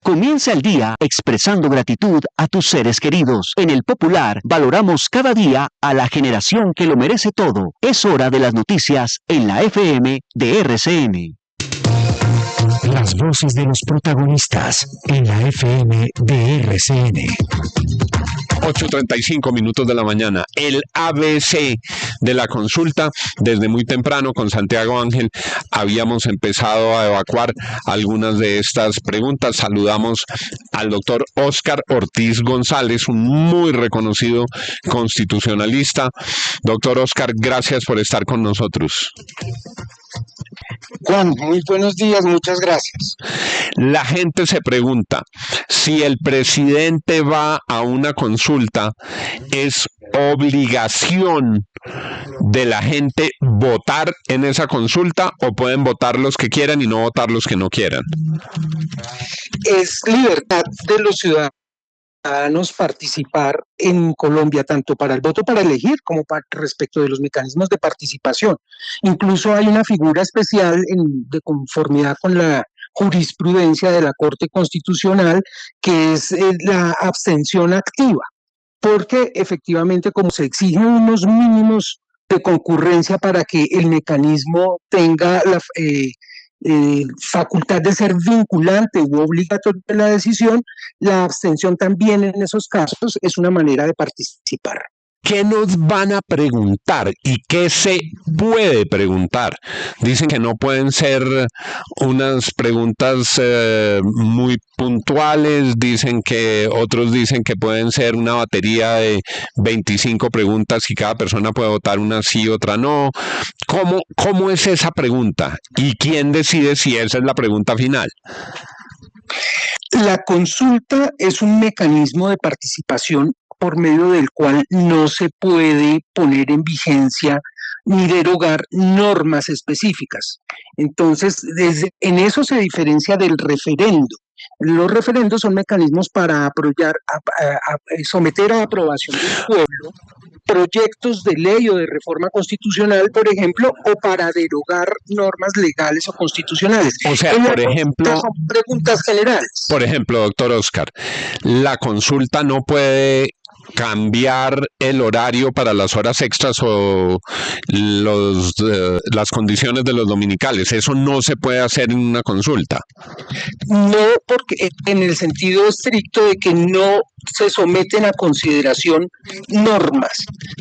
Comienza el día expresando gratitud a tus seres queridos. En El Popular valoramos cada día a la generación que lo merece todo. Es hora de las noticias en la FM de RCN. Las voces de los protagonistas en la FM de RCN. 8:35 minutos de la mañana. El ABC de la consulta. Desde muy temprano con Santiago Ángel habíamos empezado a evacuar algunas de estas preguntas. Saludamos al doctor Óscar Ortiz González, un muy reconocido constitucionalista. Doctor Óscar, gracias por estar con nosotros. Juan, muy buenos días, muchas gracias. La gente se pregunta, si el presidente va a una consulta, ¿es obligación de la gente votar en esa consulta o pueden votar los que quieran y no votar los que no quieran? Es libertad de los ciudadanos participar en Colombia, tanto para el voto para elegir como respecto de los mecanismos de participación. Incluso hay una figura especial de conformidad con la jurisprudencia de la Corte Constitucional, que es la abstención activa, porque efectivamente, como se exigen unos mínimos de concurrencia para que el mecanismo tenga la facultad de ser vinculante u obligatoria en la decisión, la abstención también en esos casos es una manera de participar. ¿Qué nos van a preguntar y qué se puede preguntar? Dicen que no pueden ser unas preguntas muy puntuales, otros dicen que pueden ser una batería de 25 preguntas y cada persona puede votar una sí, otra no. ¿Cómo es esa pregunta? ¿Y quién decide si esa es la pregunta final? La consulta es un mecanismo de participación por medio del cual no se puede poner en vigencia ni derogar normas específicas. Entonces, en eso se diferencia del referendo. Los referendos son mecanismos para someter a aprobación del pueblo proyectos de ley o de reforma constitucional, por ejemplo, o para derogar normas legales o constitucionales. O sea, por ejemplo, son preguntas generales. Por ejemplo, doctor Óscar, la consulta no puede cambiar el horario para las horas extras o las condiciones de los dominicales. Eso no se puede hacer en una consulta. No, porque en el sentido estricto de que no se someten a consideración normas,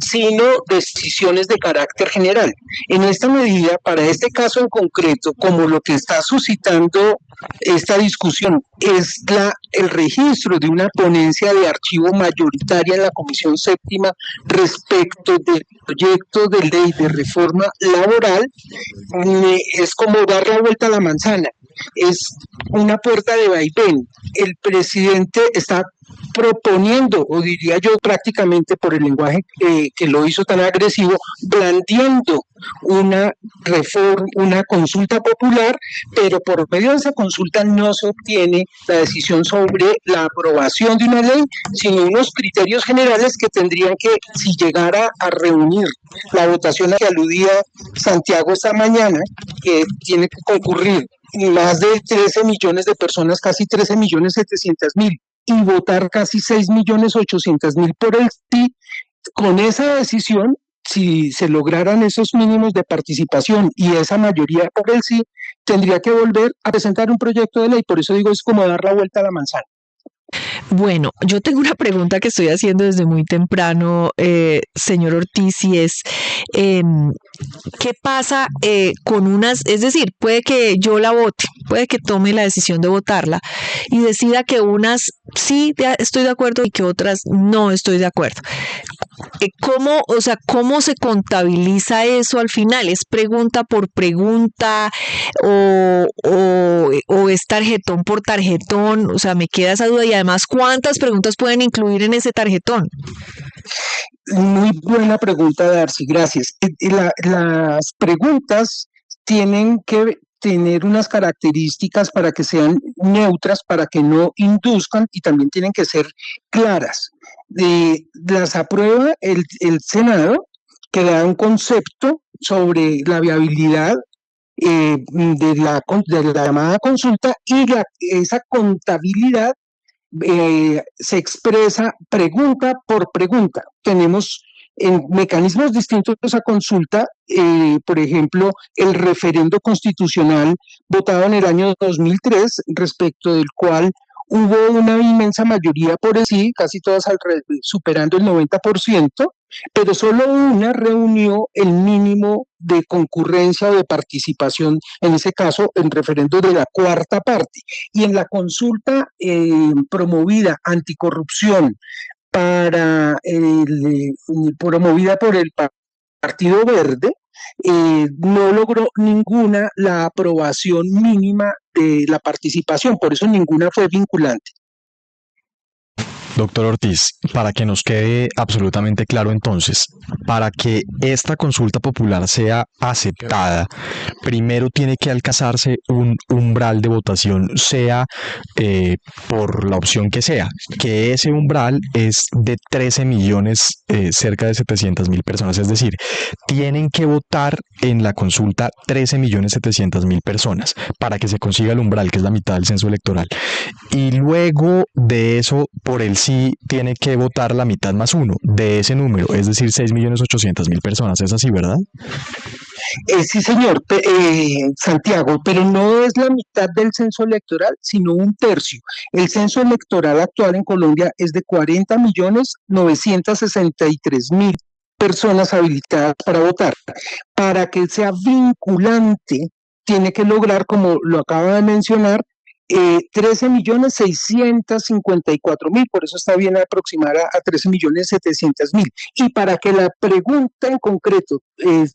sino decisiones de carácter general. En esta medida, para este caso en concreto, como lo que está suscitando esta discusión es el registro de una ponencia de archivo mayoritaria en la Comisión Séptima respecto del proyecto de ley de reforma laboral, es como dar la vuelta a la manzana, es una puerta de vaivén. El presidente está proponiendo, o diría yo prácticamente por el lenguaje que lo hizo tan agresivo, blandiendo una reforma, una consulta popular, pero por medio de esa consulta no se obtiene la decisión sobre la aprobación de una ley, sino unos criterios generales que tendrían que, si llegara a reunir la votación a que aludía Santiago esta mañana, que tiene que concurrir más de 13 millones de personas, casi 13.700.000, y votar casi 6.800.000 por el sí. Con esa decisión, si se lograran esos mínimos de participación y esa mayoría por el sí, tendría que volver a presentar un proyecto de ley. Por eso digo, es como dar la vuelta a la manzana. Bueno, yo tengo una pregunta que estoy haciendo desde muy temprano, señor Ortiz, y es, ¿qué pasa con es decir, puede que yo la vote, puede que tome la decisión de votarla y decida que unas sí estoy de acuerdo y que otras no estoy de acuerdo? ¿Cómo se contabiliza eso al final? ¿Es pregunta por pregunta o es tarjetón por tarjetón? O sea, me queda esa duda y además, ¿cuántas preguntas pueden incluir en ese tarjetón? Muy buena pregunta, Darcy, gracias. Las preguntas tienen que tener unas características para que sean neutras, para que no induzcan, y también tienen que ser claras. Las aprueba el Senado, que da un concepto sobre la viabilidad de la llamada consulta, y esa contabilidad se expresa pregunta por pregunta. Tenemos en mecanismos distintos a consulta, por ejemplo, el referendo constitucional votado en el año 2003, respecto del cual hubo una inmensa mayoría por el sí, casi todas superando el 90%, pero solo una reunió el mínimo de concurrencia o de participación, en ese caso, en referendo de la cuarta parte. Y en la consulta promovida anticorrupción promovida por el Partido Verde, no logró ninguna la aprobación mínima de la participación, por eso ninguna fue vinculante. Doctor Ortiz, para que nos quede absolutamente claro entonces, para que esta consulta popular sea aceptada, primero tiene que alcanzarse un umbral de votación, sea por la opción que sea, que ese umbral es de 13 millones, cerca de 700.000 personas, es decir, tienen que votar en la consulta 13.700.000 personas para que se consiga el umbral, que es la mitad del censo electoral. Y luego de eso, por el sí tiene que votar la mitad más uno de ese número, es decir, 6.800.000 personas. ¿Es así, verdad? Sí, señor, Santiago, pero no es la mitad del censo electoral, sino un tercio. El censo electoral actual en Colombia es de 40.963.000 personas habilitadas para votar. Para que sea vinculante, tiene que lograr, como lo acaba de mencionar, 13.654.000, por eso está bien aproximar a 13.700.000. Y para que la pregunta en concreto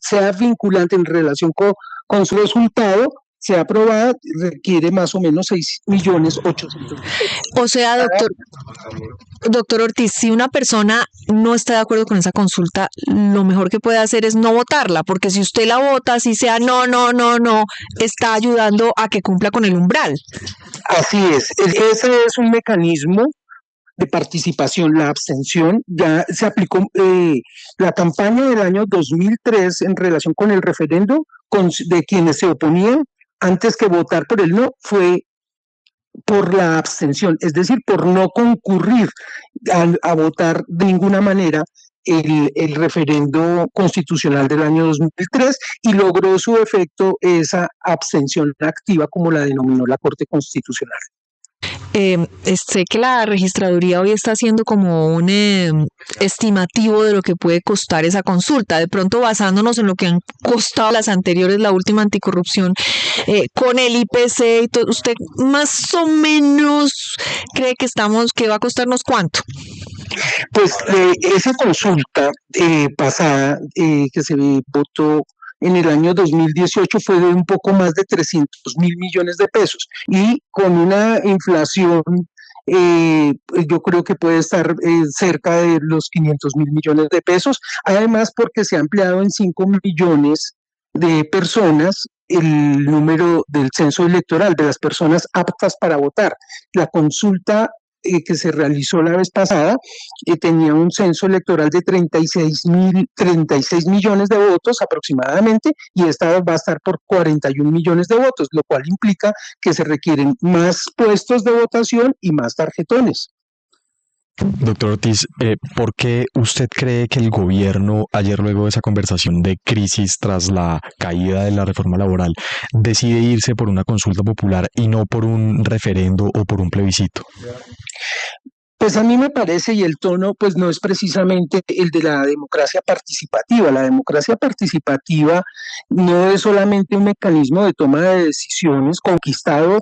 sea vinculante en relación con su resultado, sea aprobada, requiere más o menos 6.800.000. O sea, doctor Ortiz, si una persona no está de acuerdo con esa consulta, lo mejor que puede hacer es no votarla, porque si usted la vota, si sea no, está ayudando a que cumpla con el umbral. Así es, ese es un mecanismo de participación. La abstención ya se aplicó, la campaña del año 2003 en relación con el referendo de quienes se oponían, antes que votar por el no, fue por la abstención, es decir, por no concurrir a votar de ninguna manera el referendo constitucional del año 2003, y logró su efecto esa abstención activa, como la denominó la Corte Constitucional. Sé que la registraduría hoy está haciendo como un estimativo de lo que puede costar esa consulta, de pronto basándonos en lo que han costado las anteriores, la última anticorrupción, con el IPC y todo. ¿Usted más o menos cree que va a costarnos cuánto? Pues esa consulta pasada que se votó en el año 2018 fue de un poco más de 300.000 millones de pesos, y con una inflación yo creo que puede estar cerca de los 500.000 millones de pesos, además porque se ha ampliado en 5 millones de personas el número del censo electoral, de las personas aptas para votar. La consulta que se realizó la vez pasada tenía un censo electoral de 36 millones de votos aproximadamente, y esta va a estar por 41 millones de votos, lo cual implica que se requieren más puestos de votación y más tarjetones. Doctor Ortiz, ¿por qué usted cree que el gobierno, ayer luego de esa conversación de crisis tras la caída de la reforma laboral, decide irse por una consulta popular y no por un referendo o por un plebiscito? Pues a mí me parece, y el tono pues no es precisamente el de la democracia participativa. La democracia participativa no es solamente un mecanismo de toma de decisiones conquistado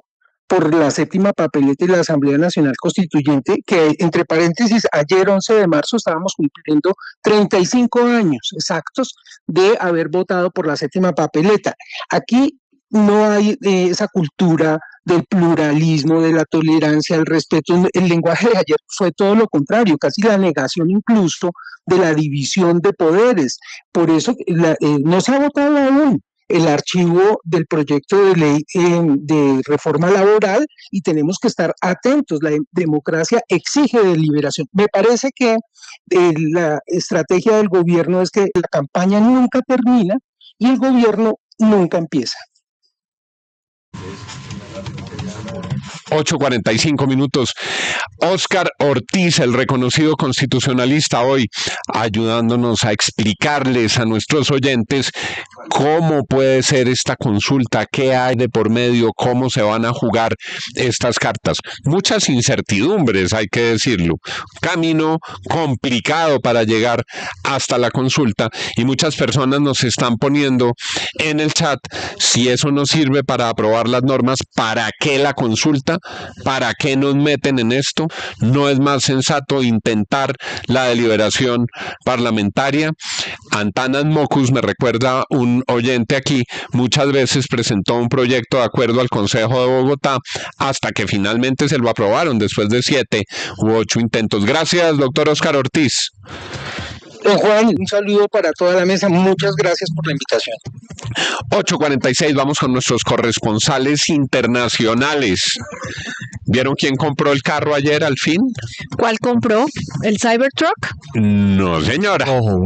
por la séptima papeleta y la Asamblea Nacional Constituyente, que entre paréntesis, ayer 11 de marzo estábamos cumpliendo 35 años exactos de haber votado por la séptima papeleta. Aquí no hay esa cultura del pluralismo, de la tolerancia, el respeto. El lenguaje de ayer fue todo lo contrario, casi la negación incluso de la división de poderes. Por eso no se ha votado aún el archivo del proyecto de ley de reforma laboral, y tenemos que estar atentos. La democracia exige deliberación. Me parece que la estrategia del gobierno es que la campaña nunca termina y el gobierno nunca empieza. 8:45. Óscar Ortiz, el reconocido constitucionalista, hoy ayudándonos a explicarles a nuestros oyentes cómo puede ser esta consulta, qué hay de por medio, cómo se van a jugar estas cartas. Muchas incertidumbres, hay que decirlo. Camino complicado para llegar hasta la consulta y muchas personas nos están poniendo en el chat si eso no sirve para aprobar las normas, ¿para qué la consulta? ¿Para qué nos meten en esto? ¿No es más sensato intentar la deliberación parlamentaria? Antanas Mocus, me recuerda un oyente aquí, muchas veces presentó un proyecto de acuerdo al Consejo de Bogotá hasta que finalmente se lo aprobaron después de 7 u 8 intentos. Gracias, doctor Óscar Ortiz. Don Juan, un saludo para toda la mesa. Muchas gracias por la invitación. 8:46, vamos con nuestros corresponsales internacionales. ¿Vieron quién compró el carro ayer al fin? ¿Cuál compró? ¿El Cybertruck? No, señora. Ojo,